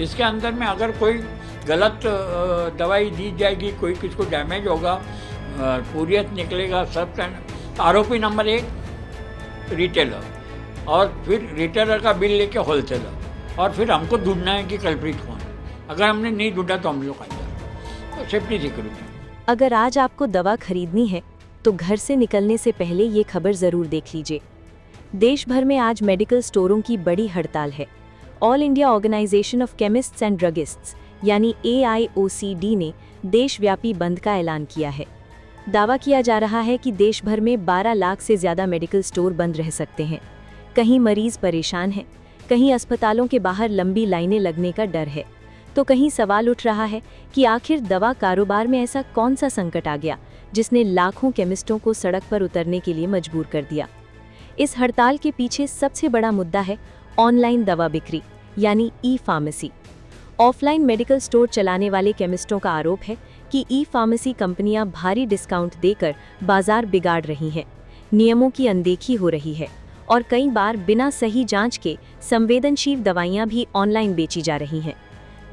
इसके अंदर में अगर कोई गलत दवाई दी जाएगी, कोई किसको डैमेज होगा, स्पूरियस निकलेगा, सब आरोपी नंबर 1 रिटेलर, और फिर रिटेलर का बिल लेके होलसेलर, और फिर हमको ढूंढना है कि कल्प्रिट कौन है। अगर हमने नहीं ढूंढा तो हम लोग आएंगे। तो सेफ्टी सिक्योरिटी। अगर आज आपको दवा खरीदनी है तो घर से निकलने से पहले ये खबर जरूर देख लीजिए। देश भर में आज मेडिकल स्टोरों की बड़ी हड़ताल है। All India Organisation of Chemists and Druggists यानी AIOCD ने देशव्यापी बंद का ऐलान किया है। दावा किया जा रहा है कि देश भर में 12 लाख से ज़्यादा मेडिकल स्टोर बंद रह सकते हैं। कहीं मरीज परेशान हैं, कहीं अस्पतालों के बाहर लंबी लाइनें लगने का डर है, तो कहीं सवाल उठ रहा है कि आखिर दवा कारोबार में ऐसा कौन सा संकट आ गया जिसने लाखों केमिस्टों को सड़क पर उतरने के लिए मजबूर कर दिया। इस हड़ताल के पीछे सबसे बड़ा मुद्दा है ऑनलाइन दवा बिक्री यानी ई-फार्मेसी। ऑफलाइन मेडिकल स्टोर चलाने वाले केमिस्टों का आरोप है कि ई-फार्मेसी कंपनियां भारी डिस्काउंट देकर बाजार बिगाड़ रही हैं, नियमों की अनदेखी हो रही है और कई बार बिना सही जांच के संवेदनशील दवाइयां भी ऑनलाइन बेची जा रही हैं।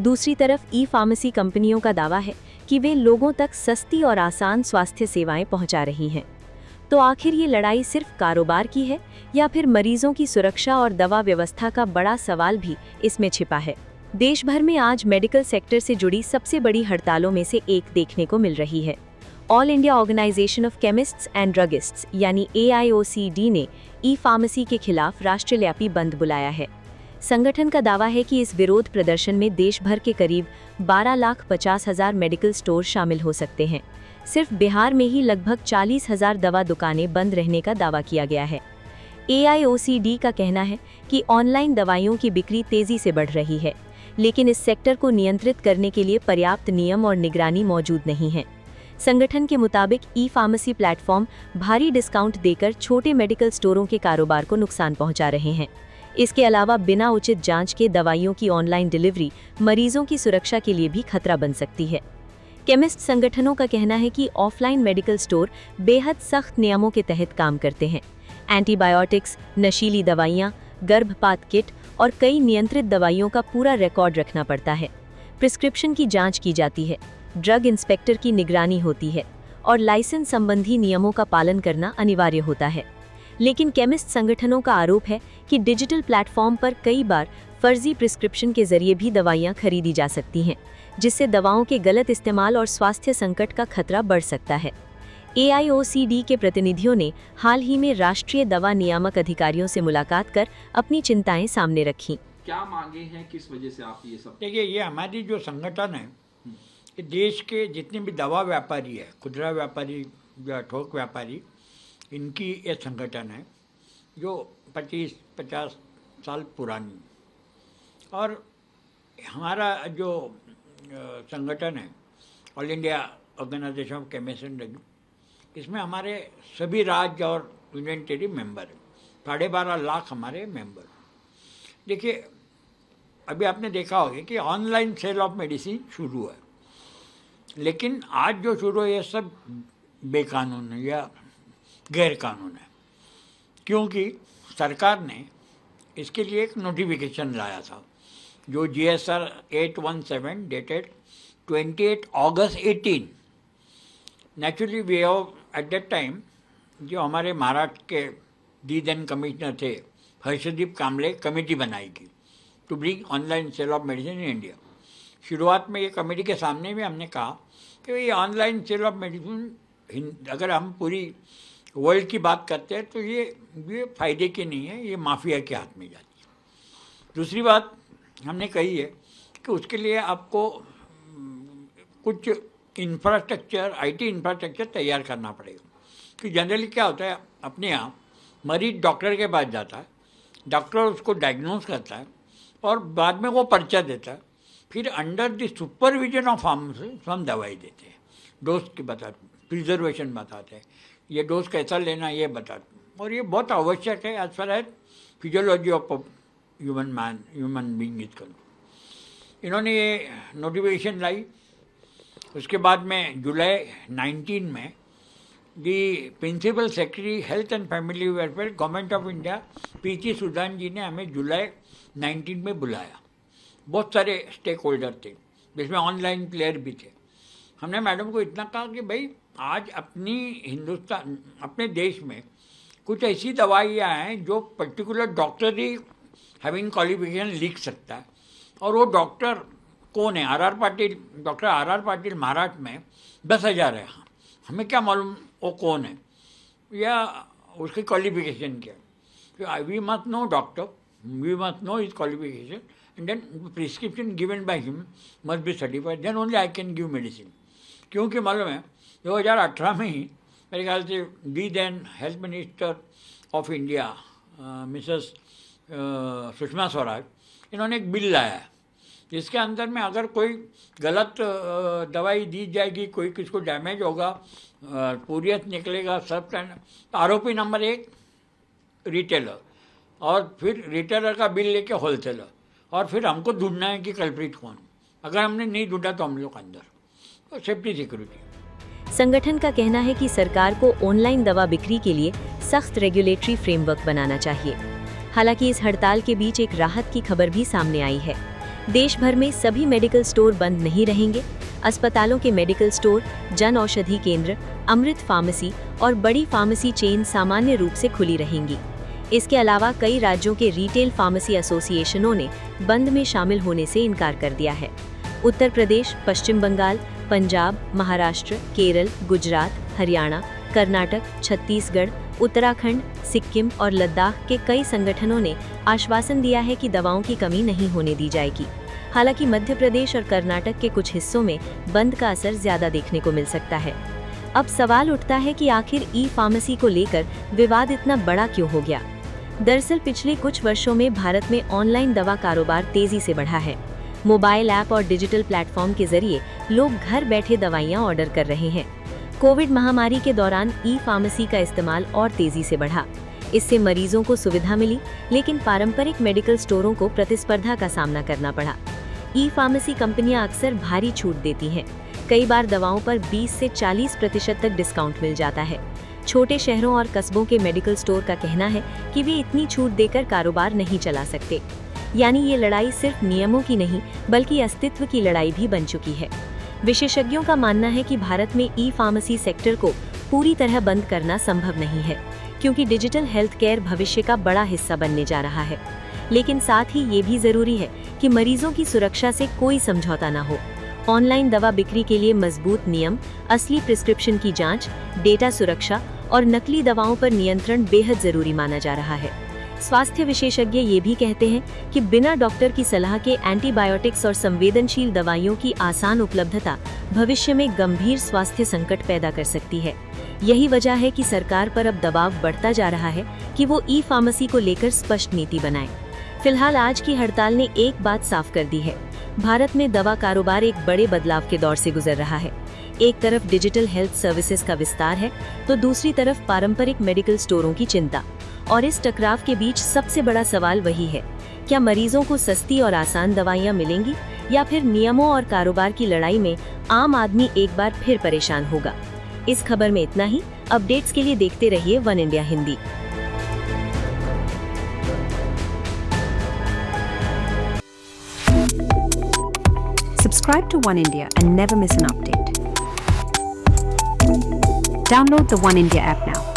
दूसरी तरफ ई-फार्मेसी कंपनियों का दावा है कि वे लोगों तक सस्ती और आसान स्वास्थ्य सेवाएं पहुंचा रही हैं। तो आखिर ये लड़ाई सिर्फ कारोबार की है या फिर मरीजों की सुरक्षा और दवा व्यवस्था का बड़ा सवाल भी इसमें छिपा है। देश भर में आज मेडिकल सेक्टर से जुड़ी सबसे बड़ी हड़तालों में से एक देखने को मिल रही है। All India Organisation of Chemists and Druggists यानी AIOCD ने ई-फार्मेसी के खिलाफ राष्ट्रव्यापी बंद बुलाया है। संगठन का दावा है कि इस विरोध प्रदर्शन में देश भर के करीब 12,50,000 मेडिकल स्टोर शामिल हो सकते हैं। सिर्फ बिहार में ही लगभग 40,000 दवा दुकानें बंद रहने का दावा किया गया है। AIOCD का कहना है कि ऑनलाइन दवाइयों की बिक्री तेजी से बढ़ रही है, लेकिन इस सेक्टर को नियंत्रित करने के लिए पर्याप्त नियम और निगरानी मौजूद नहीं है। संगठन के मुताबिक ई-फार्मेसी प्लेटफॉर्म भारी डिस्काउंट देकर छोटे मेडिकल स्टोरों के कारोबार को नुकसान पहुंचा रहे हैं। इसके अलावा बिना उचित जांच के दवाइयों की ऑनलाइन डिलीवरी मरीजों की सुरक्षा के लिए भी खतरा बन सकती है। केमिस्ट संगठनों का कहना है कि ऑफलाइन मेडिकल स्टोर बेहद सख्त नियमों के तहत काम करते हैं। एंटीबायोटिक्स, नशीली दवाइयाँ, गर्भपात किट और कई नियंत्रित दवाइयों का पूरा रिकॉर्ड रखना पड़ता है। प्रिस्क्रिप्शन की जांच की जाती है, ड्रग इंस्पेक्टर की निगरानी होती है और लाइसेंस संबंधी नियमों का पालन करना अनिवार्य होता है। लेकिन केमिस्ट संगठनों का आरोप है कि डिजिटल प्लेटफॉर्म पर कई बार फर्जी प्रिस्क्रिप्शन के जरिए भी दवाइयां खरीदी जा सकती हैं, जिससे दवाओं के गलत इस्तेमाल और स्वास्थ्य संकट का खतरा बढ़ सकता है। AIOCD के प्रतिनिधियों ने हाल ही में राष्ट्रीय दवा नियामक अधिकारियों से मुलाकात कर अपनी चिंताएं सामने रखीं। क्या मांगे हैं, किस वजह से आप ये सब? देखिए, ये हमारी जो संगठन है, कि देश के जितने भी दवा व्यापारी है, खुदरा व्यापारी या थोक व्यापारी, इनकी ये संगठन है जो 25-50 साल पुरानी। और हमारा जो संगठन है All India Organisation of Chemist and Drugs, इसमें हमारे सभी राज्य और यूनियन टेरिटरी मेंबर हैं। 12.5 लाख हमारे मेंबर। देखिए, अभी आपने देखा होगा कि ऑनलाइन सेल ऑफ मेडिसिन शुरू है, लेकिन आज जो शुरू है ये सब बेकानून है या गैर कानून है, क्योंकि सरकार ने इसके लिए एक नोटिफिकेशन लाया था जो GSR 817 डेटेड 28 अगस्त 18। Naturally we have at that time, जो हमारे महाराष्ट्र के दी देन कमिश्नर थे हर्षदीप कामले, कमेटी बनाई गई to bring online sale of medicine in India. शुरुआत में ये कमेटी के सामने भी हमने कहा कि ये ऑनलाइन सेल ऑफ मेडिसिन, अगर हम पूरी वर्ल्ड की बात करते हैं तो ये फ़ायदे की नहीं है, ये माफिया के हाथ में जाती है। दूसरी बात हमने कही है कि उसके लिए आपको कुछ इंफ्रास्ट्रक्चर, IT इंफ्रास्ट्रक्चर तैयार करना पड़ेगा। कि जनरली क्या होता है, अपने यहाँ मरीज डॉक्टर के पास जाता है, डॉक्टर उसको डायग्नोस करता है और बाद में वो पर्चा देता है, फिर under the supervision of pharmacist हम दवाई देते हैं, डोज की बताते, प्रिजर्वेशन बताते हैं, ये डोज कैसा लेना ये बताते। और ये बहुत आवश्यक है as far as physiology of human being is concern. इन्होंने ये नोटिफिकेशन लाई। उसके बाद में जुलाई 19 में the principal secretary health and family welfare government of India PC Sudan ji ने हमें जुलाई 19 में बुलाया बहुत सारे स्टेक होल्डर थे, जिसमें ऑनलाइन प्लेयर भी थे। हमने मैडम को इतना कहा कि भाई आज अपने देश में कुछ ऐसी दवाइयाँ हैं जो पर्टिकुलर डॉक्टर ही हैविंग क्वालिफिकेशन लिख सकता है, और वो डॉक्टर कौन है? डॉक्टर आर पाटिल महाराष्ट्र में 10,000 है। हमें क्या मालूम वो कौन है या उसकी क्वालिफिकेशन क्या? We must know doctor, we must know his qualification, and then prescription given by him must be certified, then only I can give medicine. क्योंकि मालूम है 2018 में ही मेरे ख्याल से the then health minister of India Mrs Sushma Swaraj, इन्होंने एक बिल लाया है जिसके अंदर में अगर कोई गलत दवाई दी जाएगी, कोई किसको डैमेज होगा, स्पूरियस निकलेगा सब, तो आरोपी नंबर 1 रिटेलर, और फिर रिटेलर का बिल लेके होलसेलर, और फिर हमको ढूंढना है कि कल्प्रिट कौन। अगर हमने नहीं ढूंढा तो हम लोग अंदर, तो सेफ्टी सिक्योरिटी। संगठन का कहना है कि सरकार को ऑनलाइन दवा बिक्री के लिए सख्त रेगुलेटरी फ्रेमवर्क बनाना चाहिए। हालांकि इस हड़ताल के बीच एक राहत की खबर भी सामने आई है। देश भर में सभी मेडिकल स्टोर बंद नहीं रहेंगे। अस्पतालों के मेडिकल स्टोर, जन औषधि केंद्र, अमृत फार्मेसी और बड़ी फार्मेसी चेन सामान्य रूप से खुली रहेंगी। इसके अलावा कई राज्यों के रिटेल फार्मेसी एसोसिएशनों ने बंद में शामिल होने से इनकार कर दिया है। उत्तर प्रदेश, पश्चिम बंगाल, पंजाब, महाराष्ट्र, केरल, गुजरात, हरियाणा, कर्नाटक, छत्तीसगढ़, उत्तराखंड, सिक्किम और लद्दाख के कई संगठनों ने आश्वासन दिया है कि दवाओं की कमी नहीं होने दी जाएगी। हालांकि मध्य प्रदेश और कर्नाटक के कुछ हिस्सों में बंद का असर ज्यादा देखने को मिल सकता है। अब सवाल उठता है कि आखिर ई फार्मेसी को लेकर विवाद इतना बड़ा क्यों हो गया? दरअसल पिछले कुछ वर्षों में भारत में ऑनलाइन दवा कारोबार तेजी से बढ़ा है। मोबाइल ऐप और डिजिटल प्लेटफॉर्म के जरिए लोग घर बैठे दवाइयां ऑर्डर कर रहे हैं। कोविड महामारी के दौरान ई फार्मेसी का इस्तेमाल और तेजी से बढ़ा। इससे मरीजों को सुविधा मिली, लेकिन पारंपरिक मेडिकल स्टोरों को प्रतिस्पर्धा का सामना करना पड़ा। ई फार्मेसी कंपनियां अक्सर भारी छूट देती हैं। कई बार दवाओं पर 20 से 40% तक डिस्काउंट मिल जाता है। छोटे शहरों और कस्बों के मेडिकल स्टोर का कहना है कि वे इतनी छूट देकर कारोबार नहीं चला सकते। यानी ये लड़ाई सिर्फ नियमों की नहीं, बल्कि अस्तित्व की लड़ाई भी बन चुकी है। विशेषज्ञों का मानना है कि भारत में ई फार्मेसी सेक्टर को पूरी तरह बंद करना संभव नहीं है, क्योंकि डिजिटल हेल्थ केयर भविष्य का बड़ा हिस्सा बनने जा रहा है। लेकिन साथ ही ये भी जरूरी है कि मरीजों की सुरक्षा से कोई समझौता न हो। ऑनलाइन दवा बिक्री के लिए मजबूत नियम, असली प्रिस्क्रिप्शन की जांच, डेटा सुरक्षा और नकली दवाओं पर नियंत्रण बेहद जरूरी माना जा रहा है। स्वास्थ्य विशेषज्ञ ये भी कहते हैं कि बिना डॉक्टर की सलाह के एंटीबायोटिक्स और संवेदनशील दवाइयों की आसान उपलब्धता भविष्य में गंभीर स्वास्थ्य संकट पैदा कर सकती है। यही वजह है कि सरकार पर अब दबाव बढ़ता जा रहा है कि वो ई फार्मेसी को लेकर स्पष्ट नीति बनाए। फिलहाल आज की हड़ताल ने एक बात साफ कर दी है, भारत में दवा कारोबार एक बड़े बदलाव के दौर से गुजर रहा है। एक तरफ डिजिटल हेल्थ सर्विसेज का विस्तार है, तो दूसरी तरफ पारंपरिक मेडिकल स्टोरों की चिंता। और इस टकराव के बीच सबसे बड़ा सवाल वही है, क्या मरीजों को सस्ती और आसान दवाइयां मिलेंगी, या फिर नियमों और कारोबार की लड़ाई में आम आदमी एक बार फिर परेशान होगा? इस खबर में इतना ही। अपडेट्स के लिए देखते रहिए one India Hindi. Subscribe to One India and never miss an update. Download the One India app now.